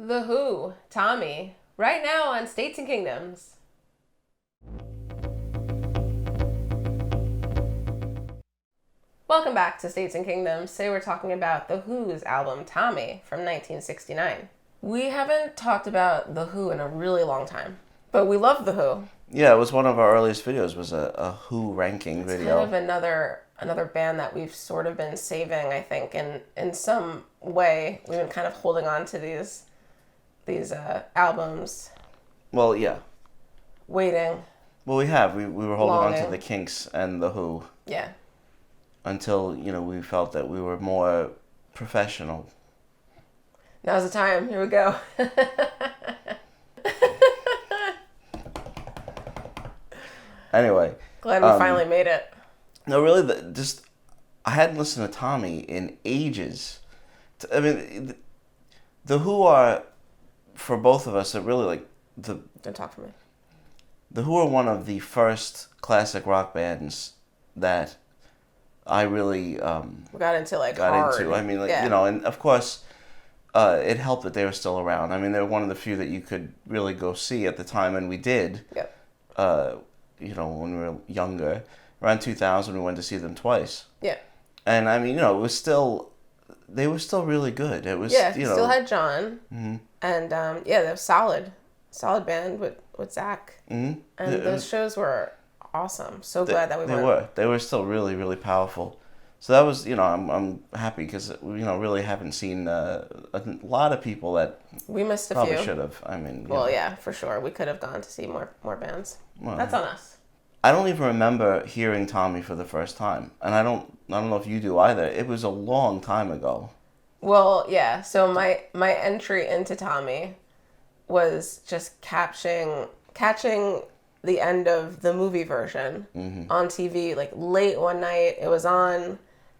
The Who, Tommy, right now on States and Kingdoms. Welcome back to States and Kingdoms. Today we're talking about The Who's album Tommy from 1969. We haven't talked about The Who in a really long time, but we love The Who. Yeah, it was one of our earliest videos, was a Who ranking video. Kind of another band that we've sort of been saving, I think, in some way. We've been kind of holding on to these albums. Well, yeah. Waiting. Well, we have. We were holding Longing. on to the Kinks and the Who. Yeah. Until, we felt that we were more professional. Now's the time. Here we go. Anyway. Glad we finally made it. No, really, I hadn't listened to Tommy in ages. I mean, the Who are, for both of us, really Don't talk for me. The Who are one of the first classic rock bands that I really got into hard. I mean, yeah. and of course, it helped that they were still around. I mean, they were one of the few that you could really go see at the time, and we did. Yep. When we were younger, around 2000, we went to see them twice. Yeah. And I mean, they were still really good. It was, still had John, mm-hmm. and they were solid band with Zach, mm-hmm. and those shows were awesome. So glad that we went. They were still really, really powerful. So that was, I'm happy because really haven't seen a lot of people that we missed a probably few. Should have. I mean, yeah, for sure, we could have gone to see more bands. Well, that's on us. I don't even remember hearing Tommy for the first time, and I don't know if you do either. It was a long time ago. Well, yeah. So my entry into Tommy was just catching the end of the movie version mm-hmm. on TV, late one night. It was on,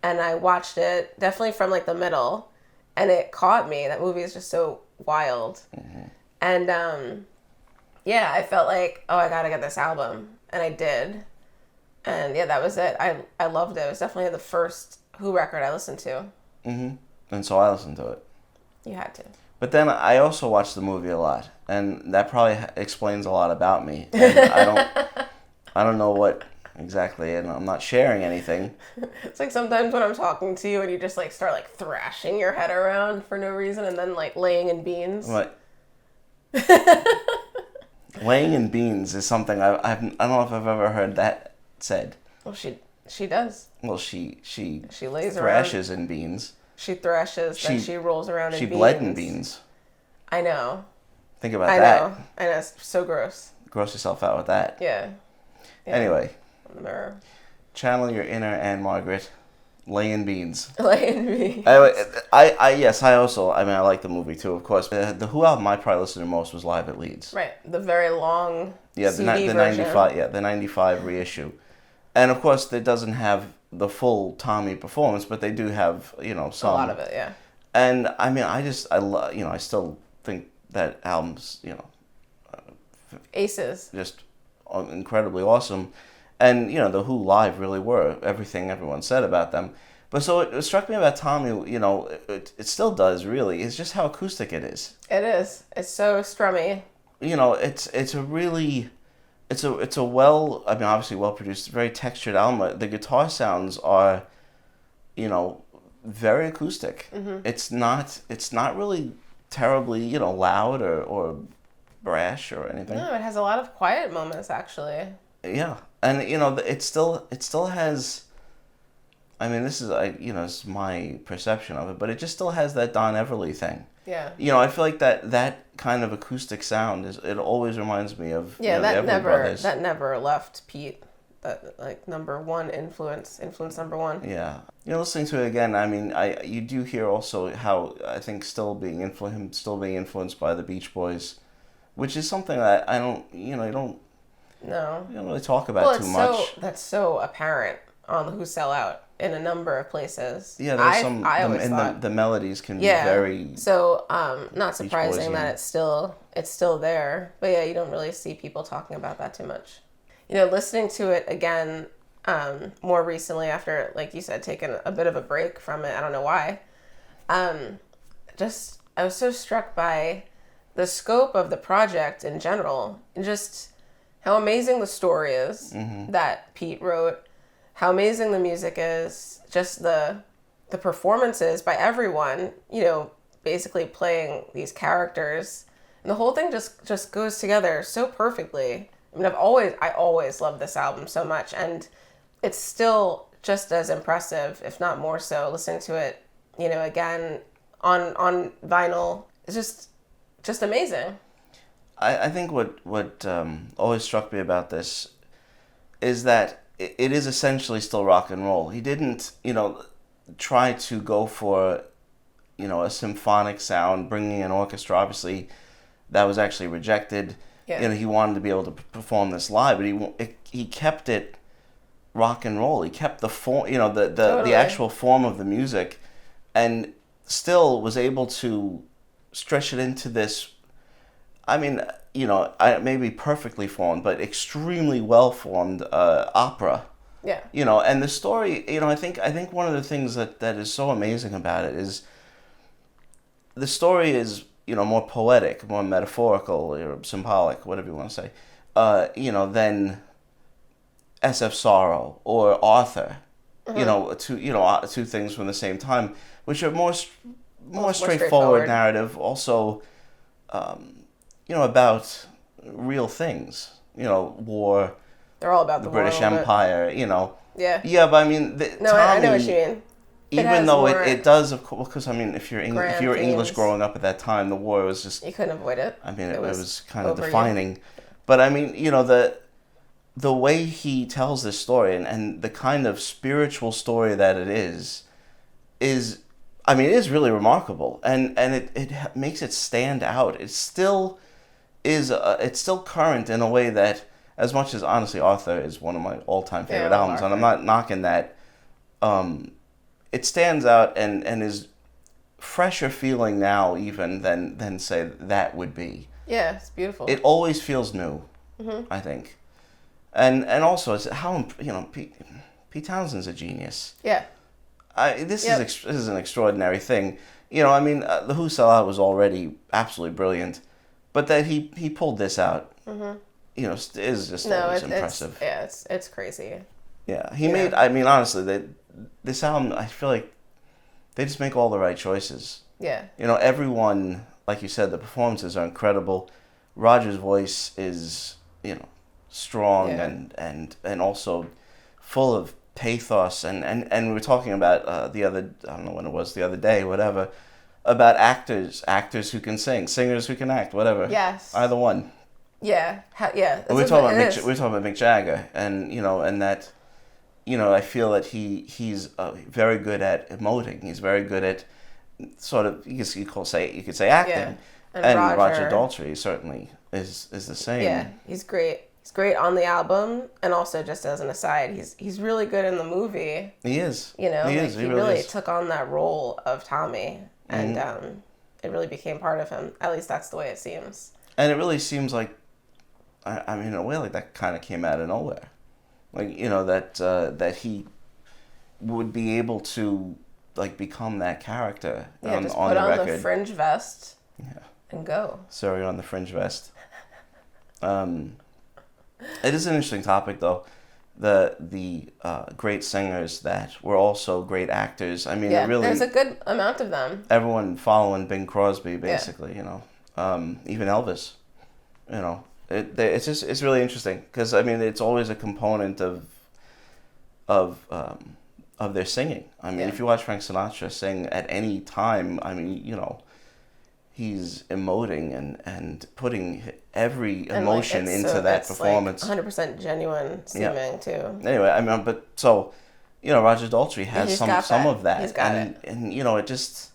and I watched it definitely from the middle, and it caught me. That movie is just so wild, mm-hmm. and I felt like, oh, I gotta get this album, and I did, and that was it. I loved it. It was definitely the first Who record I listened to. Mm-hmm. And so I listened to it. You had to. But then I also watched the movie a lot, and that probably explains a lot about me. And I don't know what exactly, and I'm not sharing anything. It's sometimes when I'm talking to you and you just start thrashing your head around for no reason, and then laying in beans. What? Laying in beans is something I don't know if I've ever heard that said. Well, she does. Well, she lays thrashes around. in beans. She thrashes, then she rolls around in beans. She bled in beans. I know. Think about that. I know. It's so gross. Gross yourself out with that. Yeah. Anyway. On the mirror. Channel your inner Anne Margaret. Lay in beans. Lay in beans. I like the movie too, of course. The Who album I probably listened to most was Live at Leeds. Right. The very long the CD version. 95, the 95 reissue. And of course, it doesn't have the full Tommy performance, but they do have, some. A lot of it, yeah. And I mean, I still think that album's, aces. Just incredibly awesome. And, the Who live really were everything everyone said about them. But so it struck me about Tommy, it still does really. It's just how acoustic it is. It is. It's so strummy. It's a obviously well produced, very textured album. The guitar sounds are, very acoustic. Mm-hmm. It's not really terribly, loud or brash or anything. No, it has a lot of quiet moments actually. Yeah. And it still has, I mean, this is it's my perception of it, but it just still has that Don Everly thing. Yeah. I feel like that kind of acoustic sound it always reminds me of the Everly Brothers. That never left Pete. That number one influence number one. Yeah. Listening to it again, I mean, you do hear also how I think still being influenced by the Beach Boys, which is something that I don't you don't really talk about too much. That's so apparent on the Who Sell Out in a number of places. Yeah, there's some, I always thought the melodies can be very. So, not surprising that it's still there. But yeah, you don't really see people talking about that too much. Listening to it again, more recently after, like you said, taking a bit of a break from it. I don't know why. Just I was so struck by the scope of the project in general, and just how amazing the story is that Pete wrote, how amazing the music is, just the performances by everyone, basically playing these characters. And the whole thing just goes together so perfectly. I mean, I always loved this album so much, and it's still just as impressive, if not more so, listening to it, again on vinyl. It's just amazing. I think what always struck me about this is that it is essentially still rock and roll. He didn't, try to go for, a symphonic sound, bringing an orchestra. Obviously, that was actually rejected. Yeah. He wanted to be able to perform this live, but he kept it rock and roll. He kept the form, the actual form of the music, and still was able to stretch it into this. I mean, maybe perfectly formed, but extremely well formed opera. Yeah. And the story, I think one of the things that is so amazing about it is the story is, more poetic, more metaphorical, or symbolic, whatever you want to say, than S.F. Sorrow or Arthur. Two things from the same time, which are more straightforward narrative. Also, about real things. War. They're all about the British Empire. Yeah. Yeah, but I mean, Tommy, I know what you mean. Even though it does, of course, because I mean, if you're English growing up at that time, the war was just, you couldn't avoid it. I mean, it was kind of defining. But I mean, the way he tells this story and the kind of spiritual story that it is I mean, it is really remarkable, and it makes it stand out. It still is it's still current in a way that, as much as honestly Arthur is one of my all-time favorite albums, and I'm not knocking that, it stands out and is fresher feeling now even than say that would be. Yeah, it's beautiful. It always feels new, I think, and also it's how Pete Townshend's a genius. Yeah. This is an extraordinary thing. I mean, the Who Sell Out was already absolutely brilliant, but that he pulled this out, is just always impressive. It's crazy. Yeah, he made. I mean, honestly, this album, I feel like they just make all the right choices. Yeah. Everyone, like you said, the performances are incredible. Roger's voice is, strong and also full of pathos, and we were talking about I don't know when it was, the other day, whatever, about actors who can sing, singers who can act, whatever. Yes. Either one. Yeah. We're talking about Mick Jagger, and and that, I feel that he's very good at emoting. He's very good at sort of you could say acting. Yeah. And Roger Daltrey certainly is the same. Yeah, he's great. He's great on the album, and also just as an aside, he's really good in the movie. He is. He really took on that role of Tommy, and it really became part of him. At least that's the way it seems. And it really seems like, I mean, in a way, like that kind of came out of nowhere. Like, that he would be able to, like, become that character on the record. Put on the fringe vest and go. Sorry, on the fringe vest. It is an interesting topic, though. The great singers that were also great actors. I mean, really, there's a good amount of them. Everyone following Bing Crosby, basically, even Elvis, It's really interesting because I mean it's always a component of their singing. I mean, if you watch Frank Sinatra sing at any time, I mean, he's emoting and putting every emotion into that performance. Like 100% genuine seeming too. Anyway, I mean, but so Roger Daltrey has some of that. He's got it. And it just.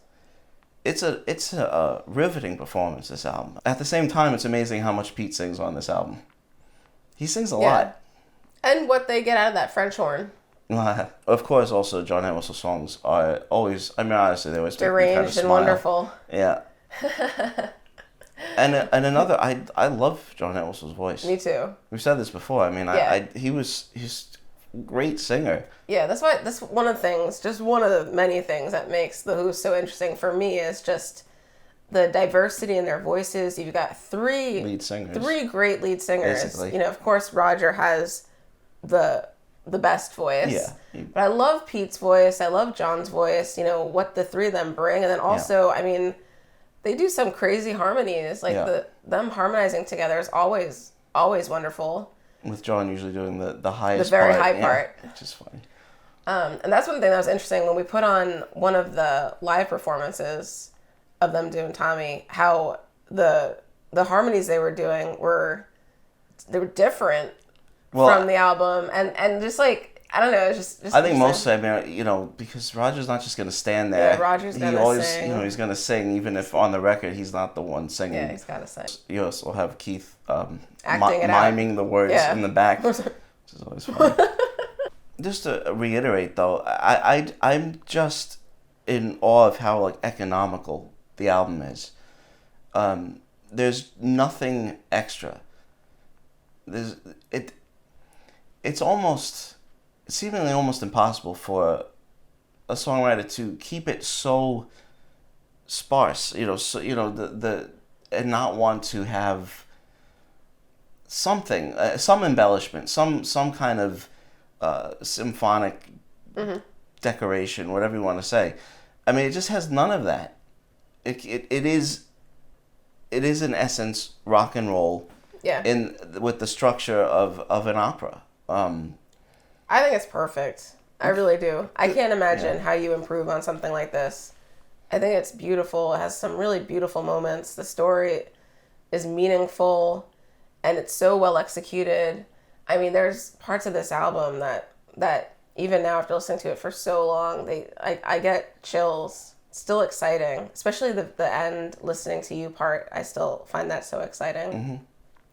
It's a riveting performance, this album. At the same time, it's amazing how much Pete sings on this album. He sings a lot. And what they get out of that French horn. Of course, also, John Entwistle's songs are always, I mean, honestly, they always make me deranged kind of smile. And wonderful. Yeah. and another, I love John Entwistle's voice. Me too. We've said this before. I mean, he's a great singer. Yeah, that's one of the things, just one of the many things that makes The Who so interesting for me is just the diversity in their voices. You've got three great lead singers. Basically. You know, of course, Roger has the best voice. Yeah. But I love Pete's voice. I love John's voice. You know, what the three of them bring. And then also, I mean, they do some crazy harmonies. Like them harmonizing together is always wonderful. With John usually doing the highest part. The very high part. Which is funny. And that's one thing that was interesting when we put on one of the live performances of them doing Tommy, how the harmonies they were doing were different from the album, and just like, I don't know, it's just I think mostly, I mean, you know, because Roger's not just going to stand there. Yeah, Roger's going to sing. You know, he's going to sing, even if on the record he's not the one singing. Yeah, he's got to sing. You also have Keith miming the words in the back, which is always funny. Just to reiterate, though, I'm just in awe of how, like, economical the album is. There's nothing extra. It's seemingly almost impossible for a songwriter to keep it so sparse, you know, so, you know, and not want to have something, some embellishment, some kind of symphonic decoration, whatever you want to say. I mean, it just has none of that. It is in essence rock and roll. Yeah. With the structure of an opera. I think it's perfect. I really do. I can't imagine how you improve on something like this. I think it's beautiful. It has some really beautiful moments. The story is meaningful, and it's so well executed. I mean, there's parts of this album that even now, after listening to it for so long, I get chills. It's still exciting, especially the end listening to you part. I still find that so exciting. Mm-hmm.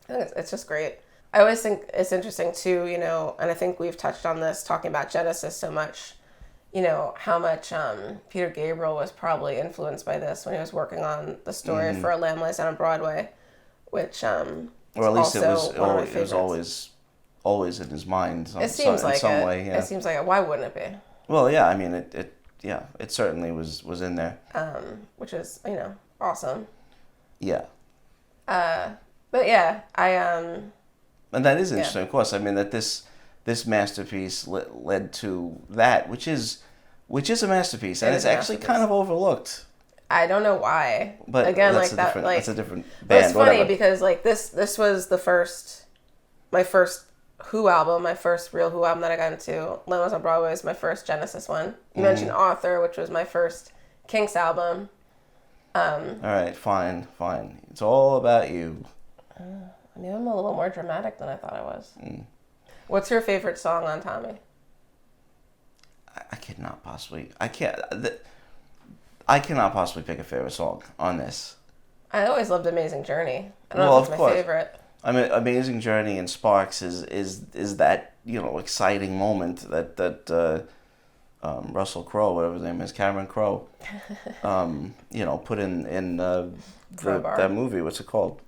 I think it's just great. I always think it's interesting too, you know, and I think we've touched on this talking about Genesis so much, you know, how much Peter Gabriel was probably influenced by this when he was working on the story for A Lamb Lies Down on Broadway, which or at least it was always in his mind. It seems like some way. Yeah. It seems like it. Why wouldn't it be? Well, yeah. I mean, it certainly was in there. Which is, you know, awesome. Yeah. But yeah, and that is interesting, of course. I mean, that this masterpiece led to that, which is a masterpiece, and it's actually kind of overlooked. I don't know why. But again, that's like that, like that's a different band. It's funny because like this was my first Who album, my first real Who album that I got into. Lamb Lies on Broadway was my first Genesis one. You mentioned Author, which was my first Kinks album. All right, fine. It's all about you. Maybe I'm a little more dramatic than I thought I was. What's your favorite song on Tommy? I cannot possibly pick a favorite song on this. I always loved Amazing Journey. I don't know if it's my favorite. I mean, Amazing Journey and Sparks is that, you know, exciting moment that Russell Crowe, whatever his name is, Cameron Crowe, you know, put in that movie. What's it called?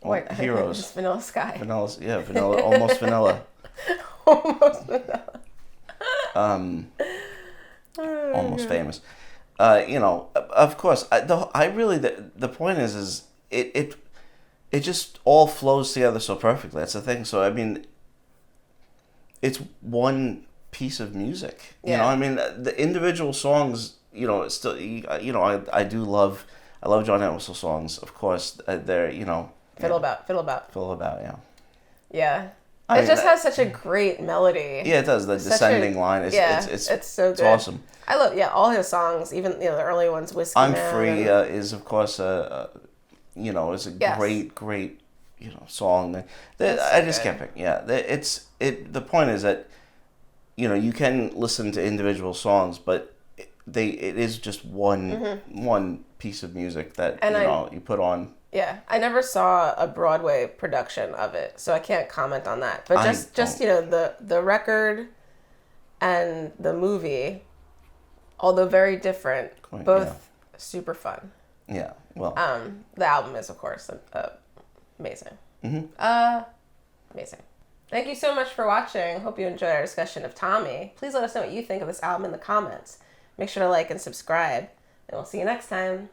Wait, Heroes. Just Vanilla Sky. Vanilla, almost vanilla. Almost vanilla. Almost famous. You know, of course. The point is it just all flows together so perfectly. That's the thing. So I mean, it's one piece of music. You know, I mean, the individual songs. You know, it's still. You know, I love John Entwistle songs. Of course, they're, you know. Fiddle About, yeah. Yeah. It just has such a great melody. Yeah, it does. The descending line is it's so good. It's awesome. I love all his songs, even, you know, the early ones, Whiskey I'm Man. Free is of course you know, is a great you know, song. I just can't pick. Yeah, the point is that, you know, you can listen to individual songs, but it is just one piece of music that you put on. Yeah, I never saw a Broadway production of it, so I can't comment on that. But just you know, the record and the movie, although very different, both super fun. Yeah, well. The album is, of course, amazing. Amazing. Thank you so much for watching. Hope you enjoyed our discussion of Tommy. Please let us know what you think of this album in the comments. Make sure to like and subscribe, and we'll see you next time.